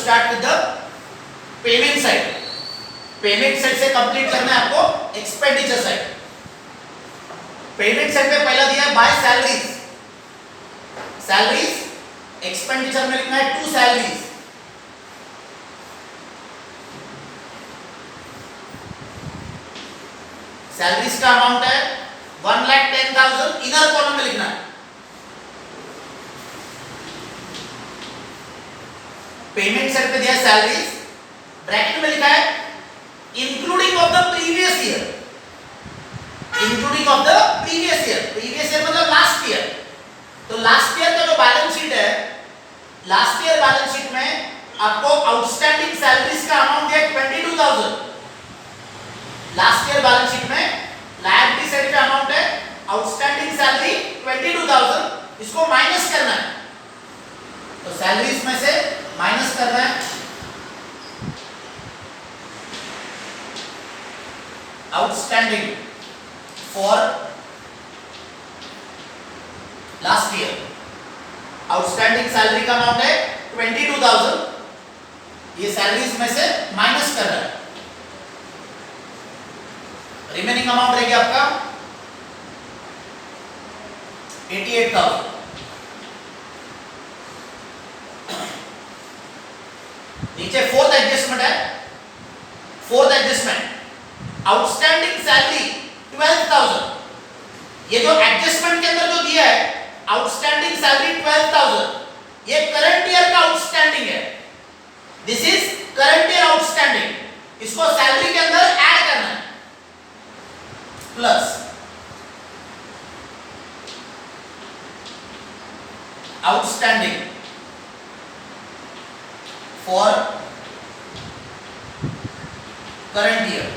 Start with the payment side. Payment side से complete करना है आपको एक्सपेंडिचर साइड। पेमेंट साइड पे पहला दिया बाय सैलरीज। सैलरीज एक्सपेंडिचर में लिखना है टू सैलरीज। सैलरीज का अमाउंट है 1,10,000, इनर कॉलम में लिखना है। पेमेंट साइड पे दिया सैलरीज, ब्रैकेट में लिखा है including of the previous year. Including of the previous year, previous year मतलब लास्ट ईयर। तो लास्ट ईयर का जो बैलेंस शीट है, लास्ट ईयर बैलेंस शीट में आपको आउटस्टैंडिंग सैलरीज का अमाउंट दिया 22,000। लास्ट ईयर बैलेंस शीट में लायबिलिटी साइड का अमाउंट है आउटस्टैंडिंग सैलरी 22,000, इसको माइनस करना है। तो सैलरीज में से माइनस करना है outstanding for last year. Outstanding salary का अमाउंट है 22,000, ये सैलरीज में से माइनस कर रहा है। रिमेनिंग अमाउंट रहेगा आपका 88,000। नीचे फोर्थ एडजस्टमेंट है। Fourth adjustment outstanding salary 12,000। ये जो एडजस्टमेंट के अंदर जो दिया है आउटस्टैंडिंग सैलरी 12,000, ये करंट ईयर का आउटस्टैंडिंग है। This is current year outstanding, इसको सैलरी के अंदर ऐड करना है। Plus outstanding for current year.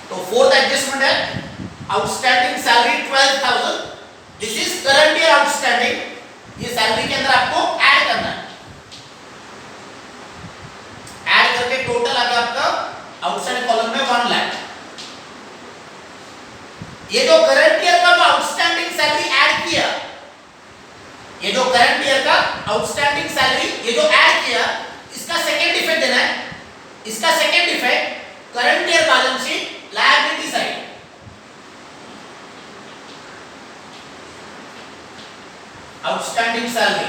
तो फोर्थ एडजस्टमेंट है outstanding salary 12,000, this is current year outstanding, ये सैलरी के अंदर आपको ऐड करना है। ऐड करके टोटल आ गया आपका आउटसाइड कॉलम में 1 लाख। ये जो करंट ईयर का जो आउटस्टैंडिंग सैलरी ऐड किया, ये जो करंट ईयर का आउटस्टैंडिंग सैलरी ये जो ऐड किया, इसका सेकंड इफेक्ट देना है। इसका second effect current year balance sheet liability side. Outstanding salary,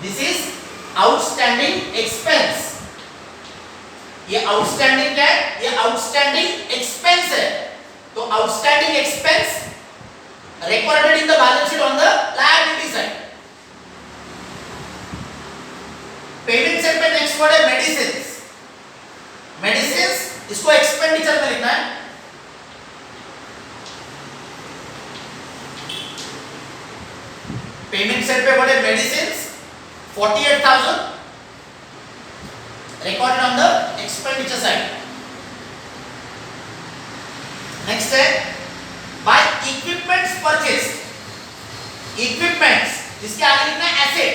this is outstanding expense. ये आउटस्टैंडिंग क्या है? ये आउटस्टैंडिंग एक्सपेंस है। तो outstanding expense recorded in the balance sheet on the liability side. Payment side पे नेक्स्ट वर्ड है medicines. Medicines इसको expenditure में लिखना है। पेमेंट साइड पे वर्ड है medicines 48,000 recorded on the expenditure side. Next है बाय इक्विपमेंट्स परचेस्ड। इक्विपमेंट्स जिसके आगे लिखना है एसेट।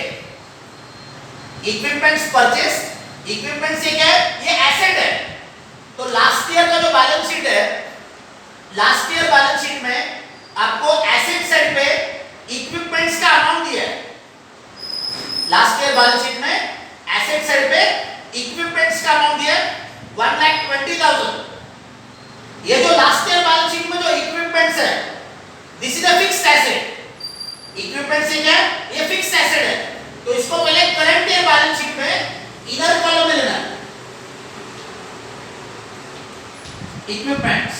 इक्विपमेंट्स परचेस्ड, इक्विपमेंट्स ये क्या है? ये एसेट है। तो लास्ट ईयर का जो बैलेंस शीट है, लास्ट ईयर बैलेंस शीट में आपको एसेट साइड पे इक्विपमेंट्स का अमाउंट दिया है। लास्ट ईयर बैलेंस शीट में एसेट साइड पे इक्विपमेंट्स का अमाउंट दिया है 1,20,000। ये जो लास्ट ईयर बैलेंस शीट में जो इक्विपमेंट्स है, this is a fixed asset. Equipments ये क्या है? ये फिक्स्ड एसेट है। तो इसको पहले करंट ईयर बैलेंस शीट में इनर कॉलम में लेना है। Equipments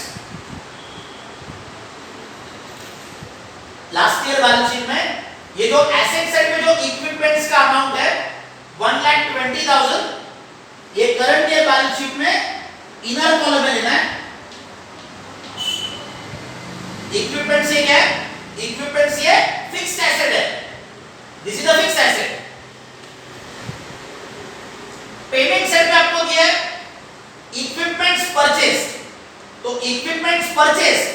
last year balance sheet में ये जो एसेट साइड में जो इक्विपमेंट्स का अमाउंट है 1,20,000, ये करंट ईयर बैलेंस शीट में इनर कॉलम में लेना है। इक्विपमेंट्स ये क्या है? इक्विपमेंट्स ये फिक्स्ड एसेट है। This is a fixed asset. Payment side पे आपको दिया है इक्विपमेंट्स परचेस्ड। तो इक्विपमेंट्स परचेस्ड,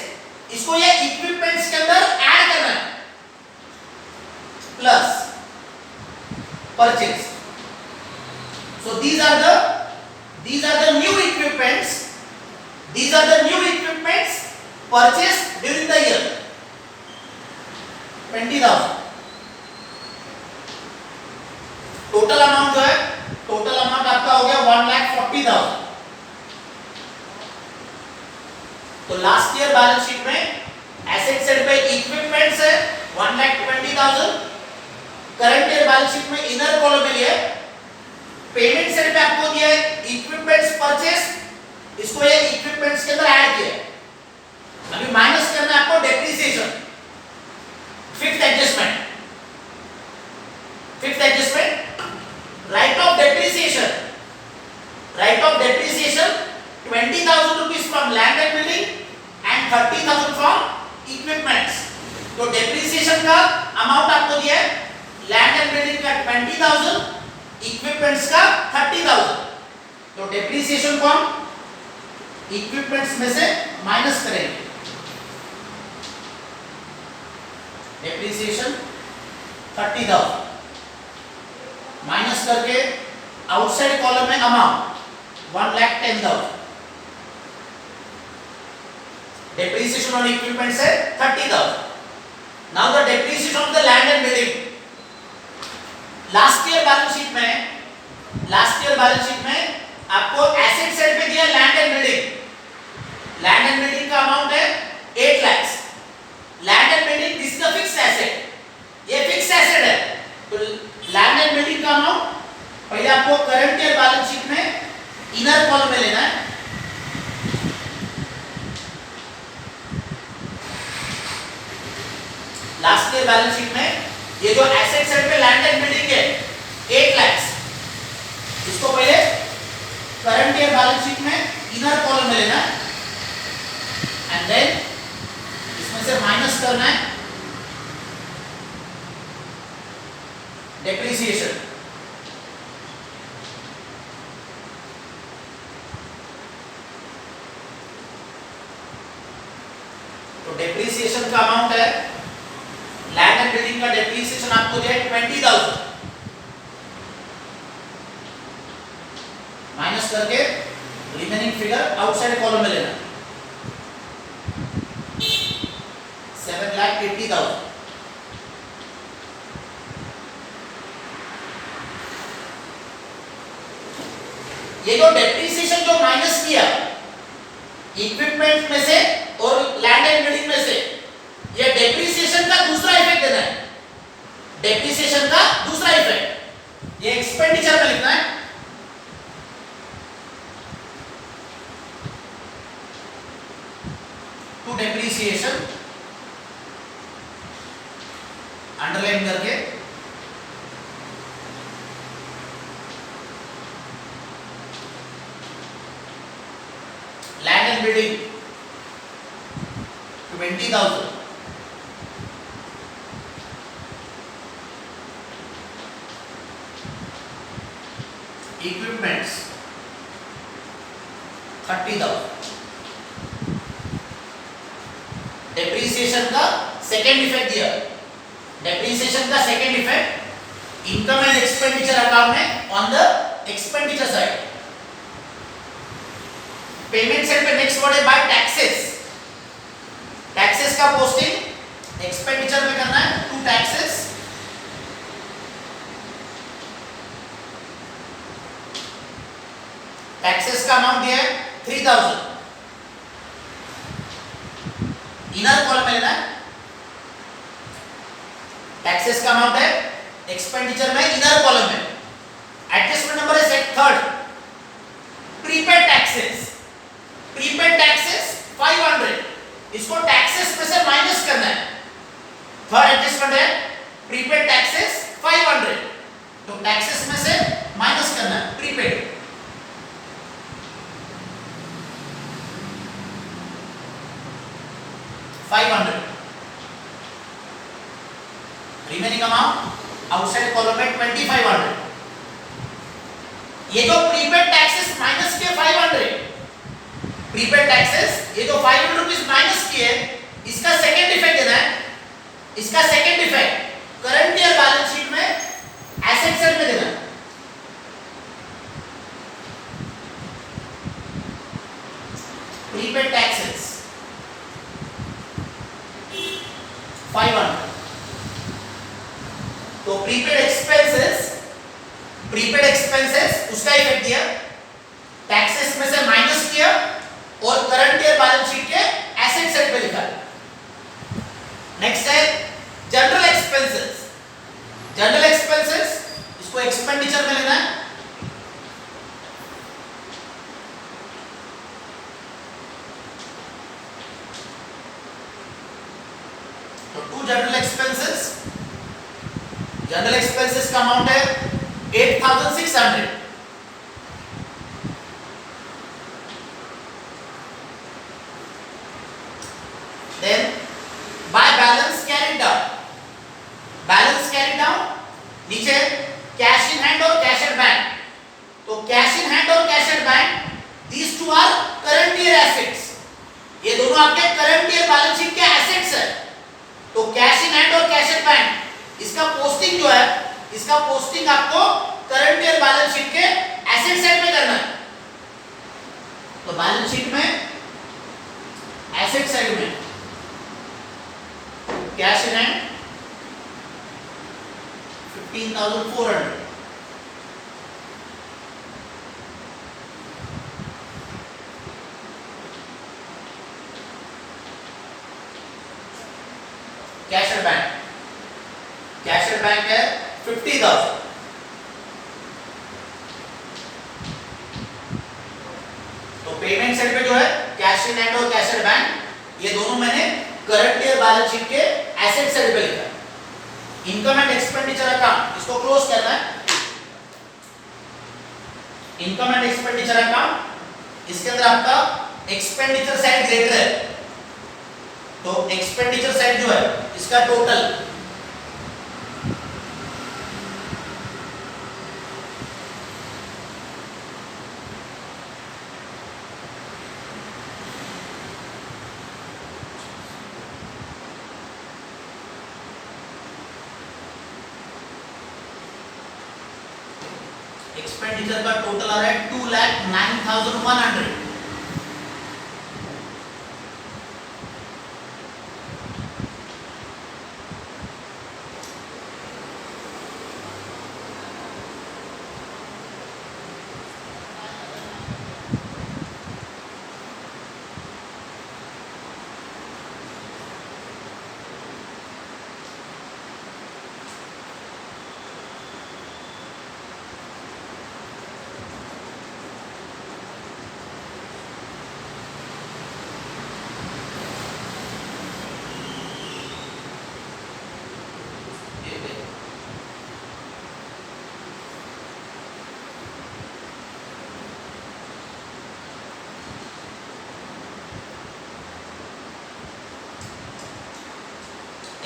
इसको ये इक्विपमेंट्स के अंदर ऐड करना है। Plus purchased. So these are the new equipments. These are the new equipments purchased during the year. 20,000. Total amount जो है, टोटल अमाउंट आपका हो गया 1,40,000। तो लास्ट ईयर बैलेंस शीट में एसेट साइड पे इक्विपमेंट्स है 1,20,000, करंट ईयर बैलेंस शीट में इनर कॉलम में लिया है, पेमेंट साइड पे आपको दिया है इक्विपमेंट्स परचेस, इसको ये इक्विपमेंट्स के अंदर ऐड किया है। अभी माइनस करना है आपको depreciation, fifth adjustment, right of depreciation, 20,000 rupees from land and building and 30,000 from equipments. तो डेप्रिसिएशन का अमाउंट आपको दिया है, लैंड एंड बिल्डिंग का 20,000, इक्विपमेंट्स का 30,000। तो डेप्रिसिएशन को हम इक्विपमेंट्स में से माइनस करेंगे, डेप्रिसिएशन 30,000 माइनस करके आउटसाइड कॉलम में अमाउंट 1,10,000, डेप्रिसिएशन ऑन इक्विपमेंट्स है 30,000। Now the depreciation of the land and building, last year balance sheet में आपको एसेट साइड पे दिया लैंड एंड बिल्डिंग का अमाउंट है 8 lakh. Land and building this is a fixed asset, ये fixed asset है। तो लैंड एंड बिल्डिंग का अमाउंट पहले आपको करंट ईयर बैलेंस शीट में इनर कॉलम में लेना है, लास्ट ईयर बैलेंस शीट में ये जो एसेट साइड पे लैंड एंड बिल्डिंग है 8 लाख, इसको पहले करंट ईयर बैलेंस शीट में इनर कॉलम में लेना है एंड देन इसमें से माइनस करना है डेप्रिसिएशन। तो डेप्रिसिएशन का अमाउंट है, लैंड एंड बिल्डिंग का डेप्रिसिएशन आपको दिया है 20,000, माइनस करके रिमेनिंग फिगर आउटसाइड कॉलम में लेना 7,80,000। ये जो डेप्रिसिएशन जो माइनस किया इक्विपमेंट में से और लैंड एंड बिल्डिंग में से, ये डेप्रिसिएशन का दूसरा इफेक्ट देना है, डेप्रिसिएशन का दूसरा इफेक्ट ये एक्सपेंडिचर में लिखना है। टू डेप्रिसिएशन अंडरलाइन करके land and building 20,000, equipments 30,000। Depreciation का सेकेंड इफेक्ट दिया, डेप्रिसिएशन का second effect income and expenditure account में on the expenditure side. Payment side पे नेक्स्ट वर्ड है बाय टैक्सेस, टैक्सेस का पोस्टिंग एक्सपेंडिचर में करना है, टू टैक्सेस, टैक्सेस का अमाउंट दिया है 3,000, इनर कॉलम में लेना है, टैक्सेस का अमाउंट है एक्सपेंडिचर में इनर कॉलम में। एडजस्टमेंट नंबर है थर्ड, प्रीपेड टैक्सेस, 500, इसको टैक्सेस में से माइनस करना है। थर्ड एडजस्टमेंट है प्रीपेड टैक्सेस 500, तो टैक्सेस में से माइनस करना है prepaid. Remaining amount outside column में 2,500। ये जो प्रीपेड टैक्सेस माइनस किए 500, प्रीपेड टैक्सेस ये जो 500 रुपीस माइनस किए, इसका सेकेंड इफेक्ट देना है। इसका second effect current year balance sheet में एसेट साइड में देना है। प्रीपेड टैक्सेस 500, तो प्रीपेड एक्सपेंसेस प्रीपेड एक्सपेंसेस उसका इफेक्ट दिया, टैक्सेस में से माइनस किया और करंट ईयर बैलेंस शीट के एसेट साइड पे लिखा। नेक्स्ट है जनरल एक्सपेंसेस। जनरल एक्सपेंसेस इसको एक्सपेंडिचर में लेना है। तो to general expenses, general expenses का अमाउंट है 8600। Then by balance carry down, balance carry down नीचे कैश इन हैंड और कैश एट बैंक। तो कैश इन हैंड और cash at bank these two are current year assets, ये दोनों आपके current year balance sheet के assets है। तो कैश इन हैंड और कैश एट बैंक इसका पोस्टिंग जो है, इसका पोस्टिंग आपको करंट ईयर बैलेंस शीट के एसेट साइड में करना है। तो बैलेंस शीट में एसेट साइड में cash in hand 15,400, cash at bank, cash at bank है 50,000। तो पेमेंट साइड पे जो है कैश इन हैंड और कैश एट बैंक ये दोनों मैंने करंट ईयर बैलेंस शीट के एसेट साइड पे लिखा। इनकम एंड एक्सपेंडिचर अकाउंट इसको क्लोज करना है। इनकम एंड एक्सपेंडिचर अकाउंट इसके अंदर आपका एक्सपेंडिचर साइड ग्रेटर है। तो एक्सपेंडिचर साइड जो है इसका टोटल एक्सपेंडिचर का टोटल आ रहा है 2,09,100।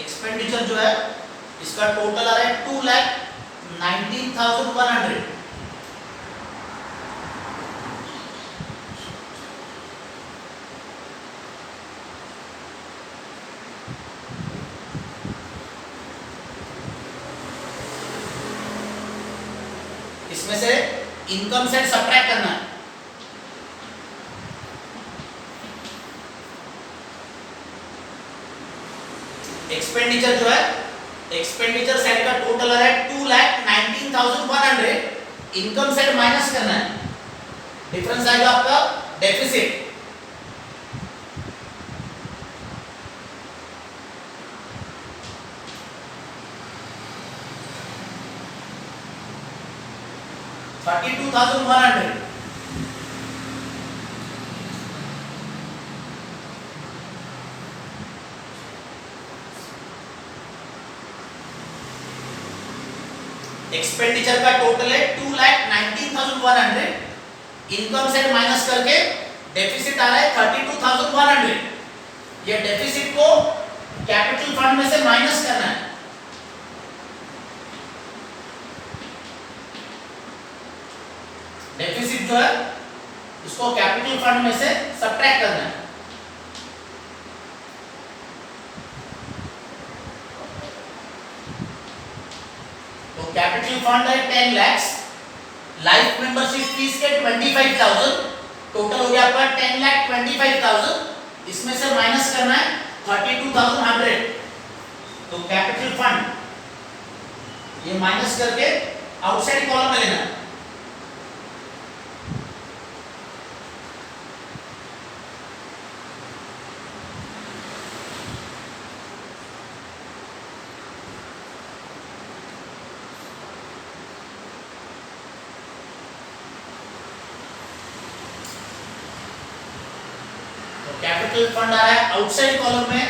एक्सपेंडिचर जो है इसका टोटल आ रहा है 2,19,100। इसमें से इनकम से सब्ट्रैक्ट करना है। एक्सपेंडिचर जो है, एक्सपेंडिचर साइड का टोटल आ रहा है 2,19,100। इनकम साइड माइनस करना है, डिफरेंस आएगा आपका डेफिसिट। $32,100। एक्सपेंडिचर का टोटल है 2,19,100। इनकम से माइनस करके डेफिसिट आ रहा है 32,100। ये डेफिसिट को कैपिटल फंड में से माइनस करना है। डेफिसिट जो है इसको कैपिटल फंड में से सब्ट्रैक्ट करना है। कैपिटल फंड है 10 lakhs, लाइफ मेंबरशिप फीस के 25,000, टोटल हो गया आपका 10,25,000। इसमें से माइनस करना है 32,100। तो कैपिटल फंड ये माइनस करके आउटसाइड कॉलम में लेना। कैपिटल फंड आ रहा है आउटसाइड कॉलम में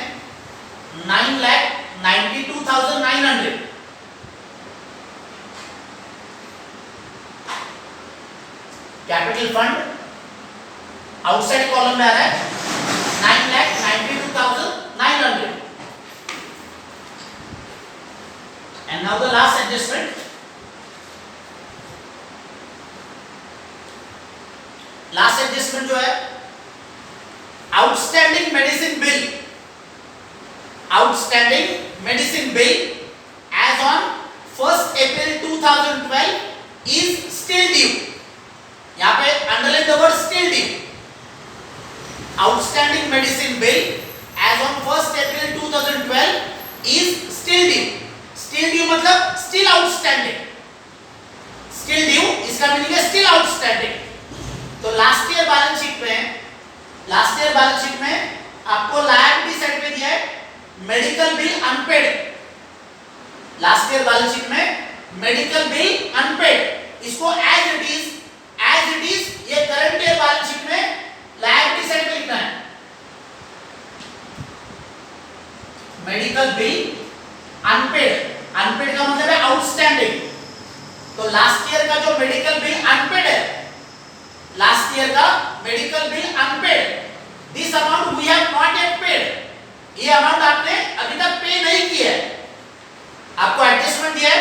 9,92,900। कैपिटल फंड आउटसाइड कॉलम में आ रहा है 9,92,900। And now the last adjustment. Last adjustment जो है outstanding medicine bill as on 1st April 2012 is still due। यहां पे underline the word still due। outstanding medicine bill as on 1st April 2012 is still due। still due मतलब still outstanding। still due इसका meaning है still outstanding। तो last year balance sheet में आपको liability side पे दिया है medical bill unpaid. Last year balance sheet में मेडिकल बिल अनपेड, इसको एज इट इज ये करंट ईयर बैलेंस शीट में लायबिलिटी साइड पे लिखना है। मेडिकल बिल अनपेड का मतलब है आउटस्टैंडिंग। तो लास्ट ईयर का जो मेडिकल बिल अनपेड है, this amount we have not yet paid. ये अमाउंट आपने अभी तक पे नहीं किया है। आपको एडजस्टमेंट दिया है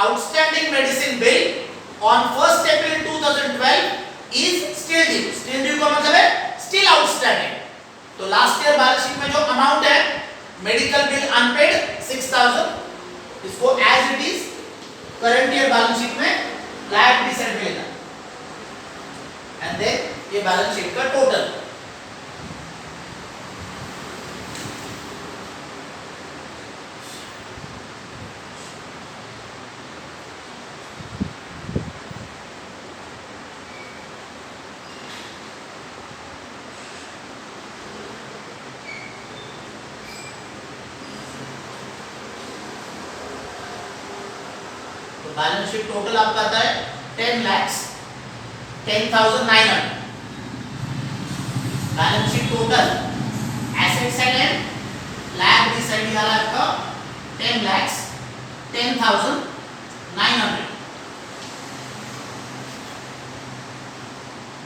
outstanding medicine bill on 1st April 2012 is still due का मतलब है स्टिल आउटस्टैंडिंग। तो लास्ट ईयर बैलेंस शीट में जो अमाउंट है मेडिकल बिल अनपेड 6,000, इसको as it is current year balance sheet में लायबिलिटी साइड पे लेना। एंड देन ये बैलेंस शीट का टोटल। बैलेंस शीट टोटल आपका आता है 10,10,900। Balance sheet total asset side and liability side निकाला आपका 10,10,900।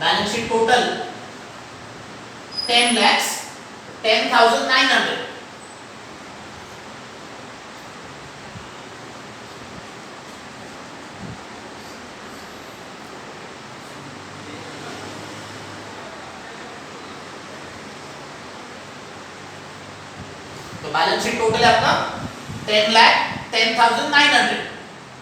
Balance sheet total 10,10,900। तो बैलेंस शीट टोटल है आपका 10,10,900।